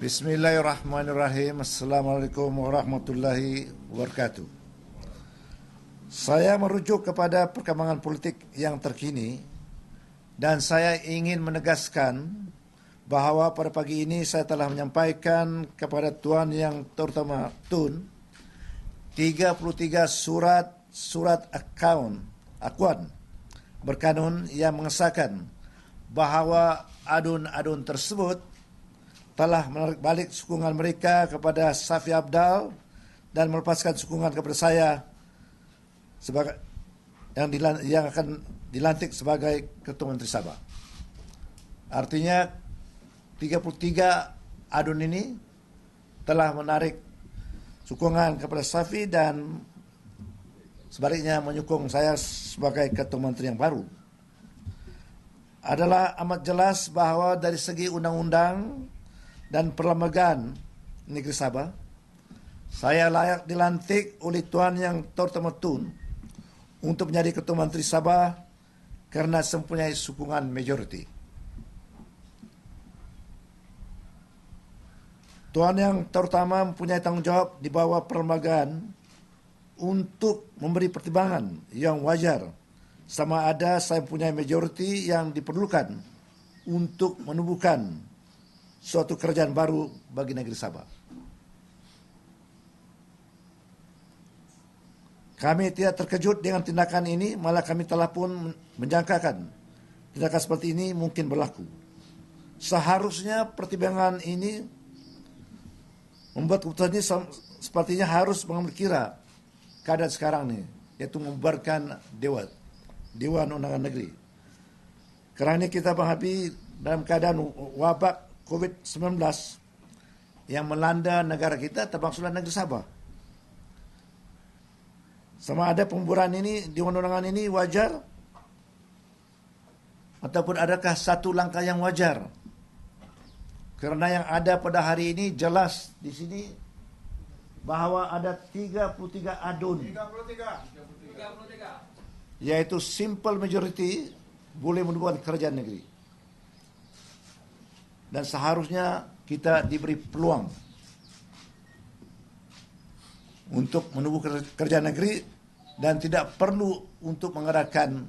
Bismillahirrahmanirrahim. Assalamualaikum warahmatullahi wabarakatuh. Saya merujuk kepada perkembangan politik yang terkini dan saya ingin menegaskan bahawa pada pagi ini saya telah menyampaikan kepada Tuan Yang Terutama Tun 33 surat akuan berkanun yang mengesahkan bahawa adun-adun tersebut telah menarik balik sokongan mereka kepada Safi Abdal dan melepaskan sokongan kepada saya sebagai yang akan dilantik sebagai Ketua Menteri Sabah. Artinya 33 adun ini telah menarik sokongan kepada Safi dan sebaliknya menyokong saya sebagai Ketua Menteri yang baru. Adalah amat jelas bahawa dari segi undang-undang dan perlembagaan negeri Sabah, saya layak dilantik oleh Tuan Yang Terutama Tun untuk menjadi Ketua Menteri Sabah kerana mempunyai sokongan majoriti. Tuan Yang Terutama mempunyai tanggungjawab di bawah perlembagaan untuk memberi pertimbangan yang wajar sama ada saya mempunyai majoriti yang diperlukan untuk menubuhkan suatu kerajaan baru bagi negeri Sabah. Kami tidak terkejut dengan tindakan ini, malah kami telah pun menjangkakan tindakan seperti ini mungkin berlaku. Seharusnya pertimbangan ini membuat keputusan ini sepertinya harus mengambil kira keadaan sekarang ini, yaitu membubarkan Dewan Undangan Negeri. Kerana kita menghadapi dalam keadaan wabak COVID-19 yang melanda negara kita termasuklah negeri Sabah. Sama ada pembubaran ini, Dewan Undangan ini wajar ataupun adakah satu langkah yang wajar? Kerana yang ada pada hari ini jelas di sini bahawa ada 33 adun. 33. Yaitu simple majority boleh menubuhkan kerajaan negeri. Dan seharusnya kita diberi peluang untuk menubuhkan kerajaan negeri dan tidak perlu untuk mengadakan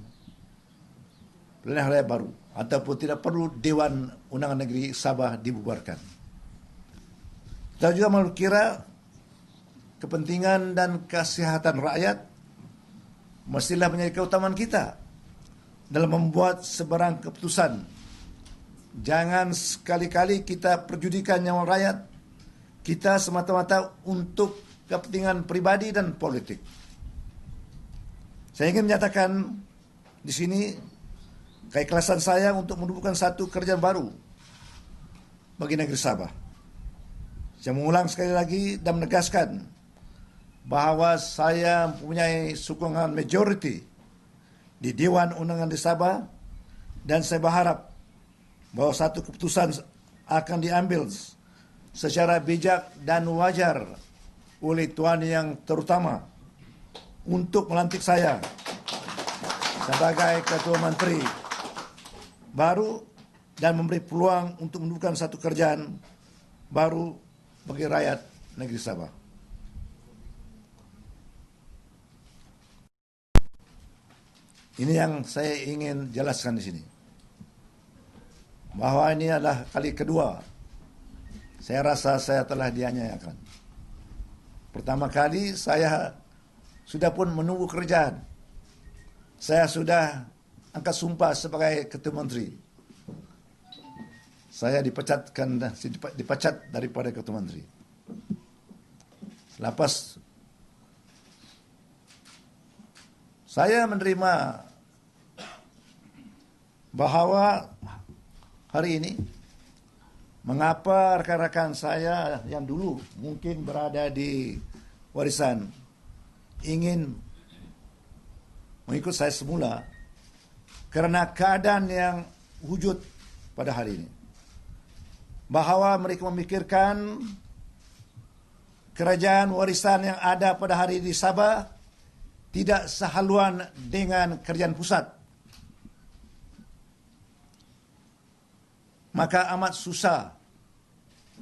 pilihan raya baru ataupun tidak perlu Dewan Undangan Negeri Sabah dibubarkan. Kita juga mengira kepentingan dan kesihatan rakyat mestilah menjadi keutamaan kita dalam membuat sebarang keputusan. Jangan sekali-kali kita perjudikan nyawa rakyat kita semata-mata untuk kepentingan pribadi dan politik. Saya ingin menyatakan di sini keikhlasan saya untuk menubuhkan satu kerajaan baru bagi negeri Sabah. Saya mengulang sekali lagi dan menegaskan bahawa saya mempunyai sokongan majoriti di Dewan Undangan di Sabah dan saya berharap bahawa satu keputusan akan diambil secara bijak dan wajar oleh Tuan Yang Terutama untuk melantik saya sebagai Ketua Menteri baru dan memberi peluang untuk menubuhkan satu kerajaan baru bagi rakyat negeri Sabah. Ini yang saya ingin jelaskan di sini. Bahawa ini adalah kali kedua saya rasa saya telah dianiayakan. Pertama kali saya sudah pun menunggu kerajaan. Saya sudah angkat sumpah sebagai Ketua Menteri. Saya dipecat daripada Ketua Menteri. Selepas saya menerima bahawa hari ini, mengapa rekan-rekan saya yang dulu mungkin berada di warisan ingin mengikut saya semula kerana keadaan yang wujud pada hari ini. Bahawa mereka memikirkan kerajaan warisan yang ada pada hari di Sabah tidak sehaluan dengan kerajaan pusat. Maka amat susah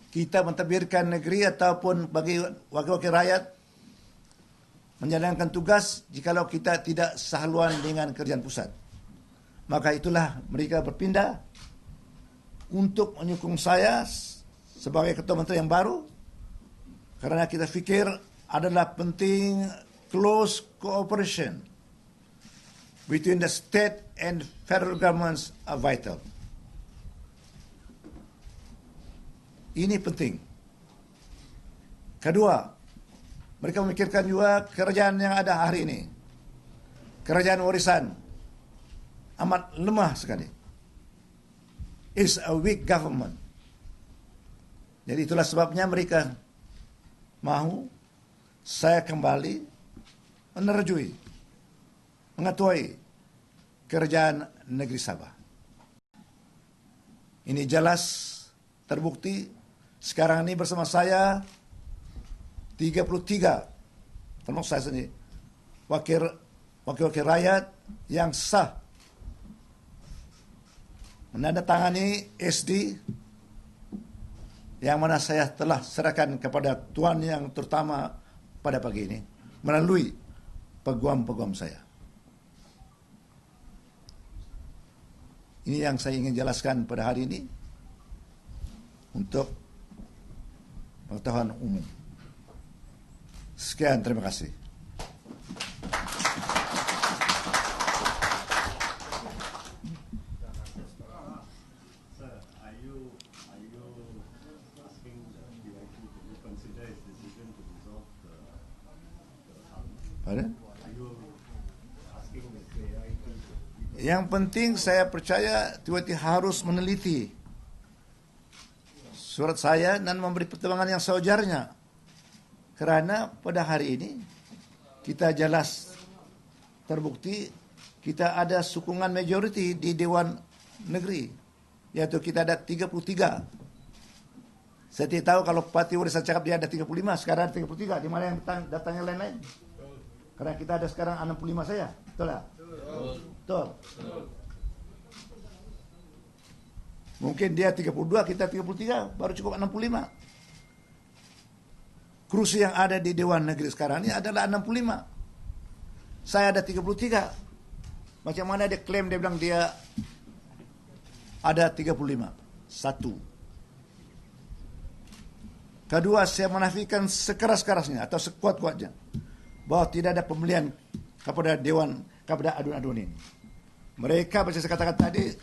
kita mentadbirkan negeri ataupun bagi wakil-wakil rakyat menjalankan tugas jikalau kita tidak sehaluan dengan kerajaan pusat. Maka itulah mereka berpindah untuk menyokong saya sebagai Ketua Menteri yang baru, kerana kita fikir adalah penting close cooperation between the state and federal governments are vital. Ini penting. Kedua, mereka memikirkan juga kerajaan yang ada hari ini. Kerajaan warisan amat lemah sekali. It's a weak government. Jadi itulah sebabnya mereka mahu saya kembali menerjui, mengetuai kerajaan negeri Sabah. Ini jelas terbukti sekarang ini bersama saya 33, termasuk saya sendiri, wakil-wakil rakyat yang sah menandatangani SD yang mana saya telah serahkan kepada Tuan Yang Terutama pada pagi ini melalui peguam-peguam saya. Ini yang saya ingin jelaskan pada hari ini untuk pengetahuan umum. Sekian, terima kasih. Yang penting saya percaya Tuan harus meneliti surat saya dan memberi pertimbangan yang sewajarnya. Kerana pada hari ini kita jelas terbukti kita ada sokongan majoriti di Dewan Negeri, yaitu kita ada 33. Saya tidak tahu kalau Parti Warisan cakap dia ada 35, sekarang ada 33. Di mana yang datangnya lain-lain? Karena kita ada sekarang 65 saya. Betul tak? Betul. Mungkin dia 32, kita 33, baru cukup 65. Kursi yang ada di Dewan Negeri sekarang ini adalah 65. Saya ada 33. Macam mana dia klaim, dia bilang dia ada 35. Satu. Kedua, saya menafikan sekeras-kerasnya atau sekuat-kuatnya bahwa tidak ada pembelian kepada Dewan, kepada adun-adun ini. Mereka, macam saya katakan tadi,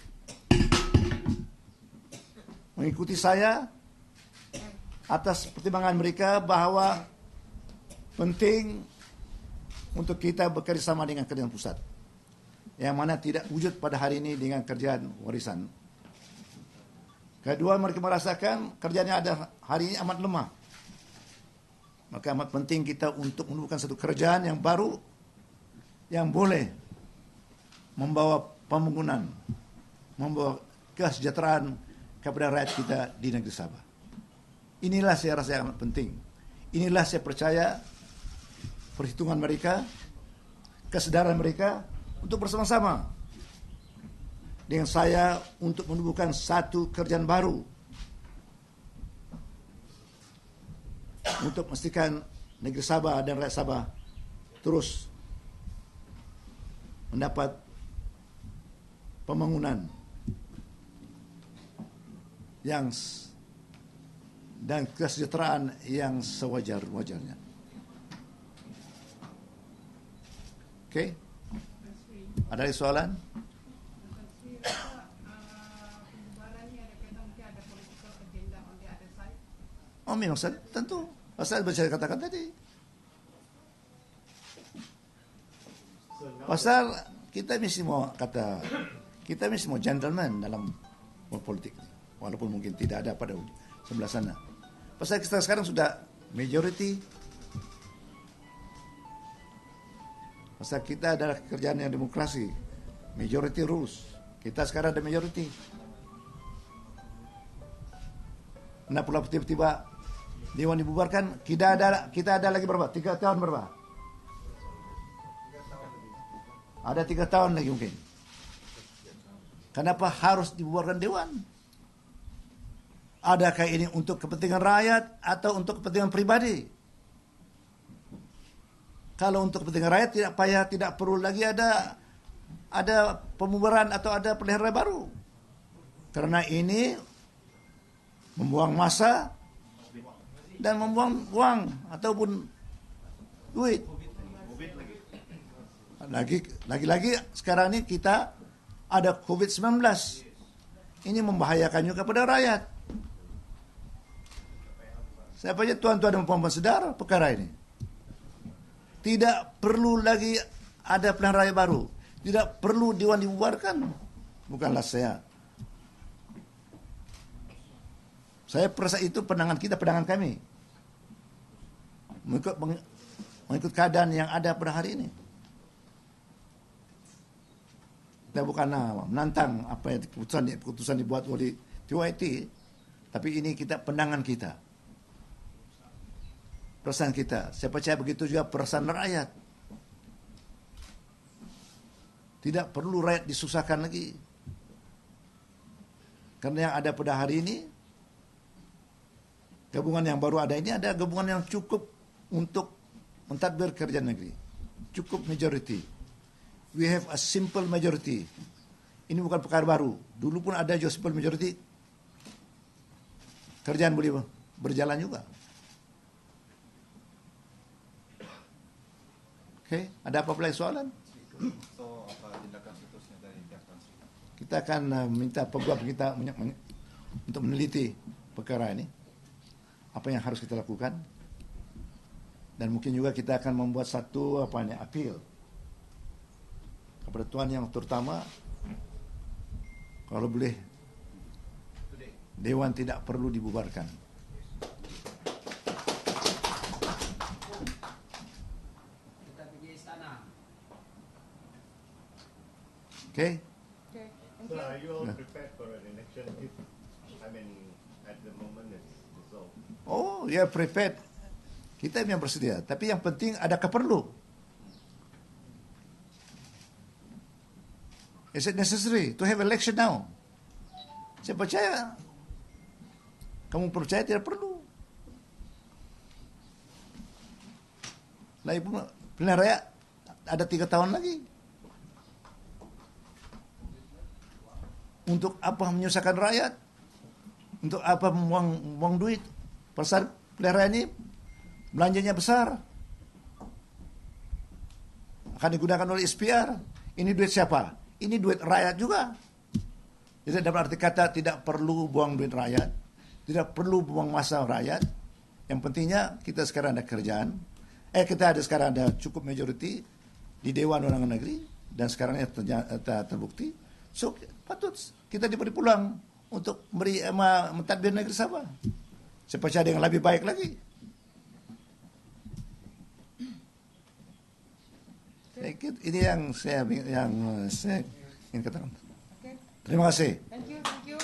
mengikuti saya atas pertimbangan mereka bahawa penting untuk kita bekerjasama dengan kerajaan pusat, yang mana tidak wujud pada hari ini dengan kerajaan warisan. Kedua, mereka merasakan kerjaannya ada hari ini amat lemah. Maka amat penting kita untuk menemukan satu kerajaan yang baru yang boleh membawa pembangunan, membawa kesejahteraan kepada rakyat kita di negeri Sabah. Inilah saya rasa yang amat penting. Inilah saya percaya perhitungan mereka, kesedaran mereka untuk bersama-sama dengan saya untuk menubuhkan satu kerajaan baru untuk memastikan negeri Sabah dan rakyat Sabah terus mendapat pembangunan yang dan kesejahteraan yang sewajar-wajarnya. Okey? Ada soalan? Oh, memang tentu. Pasal saya katakan tadi. Pasal kita mesti mau kata, kita mesti mau gentleman dalam politik. Walaupun mungkin tidak ada pada sebelah sana. Pasal kita sekarang sudah majority. Pasal kita adalah kerjaan yang demokrasi. Majority rules. Kita sekarang ada majority. Kenapa pula tiba-tiba Dewan dibubarkan? Kita ada lagi berapa? 3 tahun berapa? Ada 3 tahun lagi mungkin. Kenapa harus dibubarkan Dewan? Adakah ini untuk kepentingan rakyat atau untuk kepentingan pribadi? Kalau untuk kepentingan rakyat tidak perlu lagi ada pembubaran atau ada pilihan raya baru. Karena ini membuang masa dan membuang uang ataupun duit. Lagi-lagi sekarang ini kita ada COVID-19. Ini membahayakan juga kepada rakyat. Siapa aja tuan-tuan dan puan-puan sedar perkara ini. Tidak perlu lagi ada pilihan raya baru. Tidak perlu Dewan dibubarkan. Bukanlah saya. Saya perasa itu pandangan kami. Mengikut keadaan yang ada pada hari ini. Kita bukan menantang apa yang keputusan dibuat oleh TYT, tapi ini pandangan kita. Perasaan kita. Saya percaya begitu juga perasaan rakyat. Tidak perlu rakyat disusahkan lagi. Karena yang ada pada hari ini, gabungan yang baru ada ini ada gabungan yang cukup untuk mentadbir kerjaan negeri. Cukup majority. We have a simple majority. Ini bukan perkara baru. Dulu pun ada juga simple majority. Kerjaan boleh berjalan juga. Oke, ada apa lagi soalan? So, apa tindakan seterusnya dari pihak Tan Sri? Kita akan minta peguam kita untuk meneliti perkara ini. Apa yang harus kita lakukan? Dan mungkin juga kita akan membuat satu appeal kepada Tuan Yang Terutama, kalau boleh Dewan tidak perlu dibubarkan. Okay? Okay, thank So, you. are you all prepared for an election if, at the moment it's dissolved? Oh, ya prepared. Kita yang bersedia. Tapi yang penting adakah perlu? Is it necessary to have election now? Saya percaya. Kamu percaya tidak perlu. Lagi pun pilihan raya ada 3 tahun lagi. Untuk apa menyusahkan rakyat? Untuk apa membuang duit? Pasal pilihan raya ini belanjanya besar. Akan digunakan oleh SPR. Ini duit siapa? Ini duit rakyat juga. Jadi dalam arti kata tidak perlu buang duit rakyat. Tidak perlu buang masa rakyat. Yang pentingnya kita sekarang ada kerjaan. Sekarang ada cukup majority di Dewan Undangan Negeri. Dan sekarang terbukti. So patut kita diberi peluang untuk mentadbir negeri Sabah. Saya percaya dengan lebih baik lagi. Ini yang saya ingin katakan. Okay. Terima kasih. Thank you.